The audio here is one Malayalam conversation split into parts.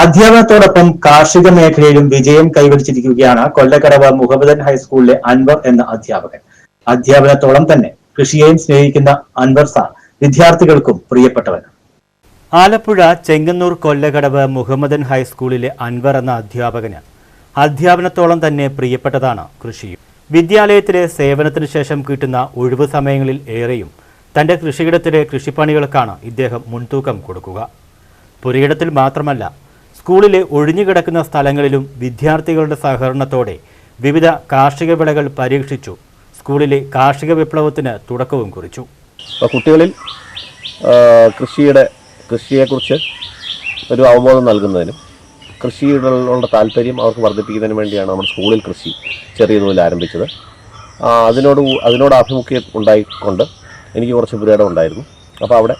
അധ്യാപനത്തോടൊപ്പം കാർഷിക മേഖലയിലും വിജയം കൈവരിച്ചിരിക്കുകയാണ് കൊല്ലക്കടവ് മുഹമ്മദൻ ഹൈസ്കൂളിലെ അൻവർ എന്ന അധ്യാപകൻ. അധ്യാപനത്തോളം തന്നെ കൃഷിയെയും സ്നേഹിക്കുന്ന അൻവർ സാർ വിദ്യാർത്ഥികൾക്കും പ്രിയപ്പെട്ടവനാണ്. ആലപ്പുഴ ചെങ്ങന്നൂർ കൊല്ലക്കടവ് മുഹമ്മദൻ ഹൈസ്കൂളിലെ അൻവർ എന്ന അധ്യാപകന് അധ്യാപനത്തോളം തന്നെ പ്രിയപ്പെട്ടതാണ് കൃഷിയും. വിദ്യാലയത്തിലെ സേവനത്തിനു ശേഷം കിട്ടുന്ന ഒഴിവു സമയങ്ങളിൽ ഏറെയും തന്റെ കൃഷിയിടത്തിലെ കൃഷിപ്പണികൾക്കാണ് ഇദ്ദേഹം മുൻതൂക്കം കൊടുക്കുക. പുരയിടത്തിൽ മാത്രമല്ല, സ്കൂളിലെ ഒഴിഞ്ഞുകിടക്കുന്ന സ്ഥലങ്ങളിലും വിദ്യാർത്ഥികളുടെ സഹകരണത്തോടെ വിവിധ കാർഷിക വിളകൾ പരീക്ഷിച്ചു സ്കൂളിലെ കാർഷിക വിപ്ലവത്തിന് തുടക്കവും കുറിച്ചു. കുട്ടികളിൽ കൃഷിയെക്കുറിച്ച് ഒരു അവബോധം നൽകുന്നതിനും കൃഷിയോടുള്ള താല്പര്യം അവർക്ക് വർദ്ധിപ്പിക്കുന്നതിന് വേണ്ടിയാണ് നമ്മൾ സ്കൂളിൽ കൃഷി ചെറിയ തോതിൽ ആരംഭിച്ചത്. അതിനോട് ആഭിമുഖ്യം ഉണ്ടായിക്കൊണ്ട് എനിക്ക് കുറച്ച് പുരയിടം ഉണ്ടായിരുന്നു. അപ്പോൾ അവിടെ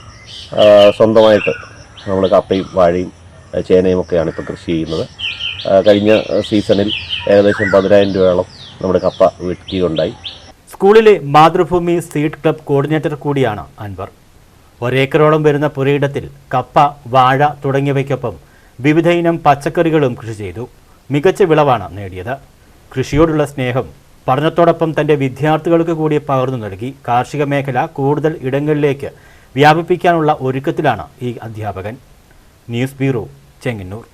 സ്വന്തമായിട്ട് നമ്മൾ കപ്പയും വാഴയും ചേനയും ഒക്കെയാണ് ഇപ്പോൾ കൃഷി ചെയ്യുന്നത്. കഴിഞ്ഞ സീസണിൽ ഏകദേശം 10,000 രൂപയോളം നമ്മുടെ കപ്പ വിൽക്കുകയുണ്ടായി. സ്കൂളിലെ മാതൃഭൂമി സീഡ് ക്ലബ് കോർഡിനേറ്റർ കൂടിയാണ് അൻവർ. 1 ഏക്കറോളം വരുന്ന പുരയിടത്തിൽ കപ്പ, വാഴ തുടങ്ങിയവയ്ക്കൊപ്പം വിവിധ ഇനം പച്ചക്കറികളും കൃഷി ചെയ്തു. മികച്ച വിളവാണ് നേടിയത്. കൃഷിയോടുള്ള സ്നേഹം പഠനത്തോടൊപ്പം തന്റെ വിദ്യാർത്ഥികൾക്ക് കൂടി പകർന്നു നൽകി കാർഷിക മേഖല കൂടുതൽ ഇടങ്ങളിലേക്ക് വ്യാപിപ്പിക്കാനുള്ള ഒരുക്കത്തിലാണ് ഈ അധ്യാപകൻ. News bureau, Chengannur.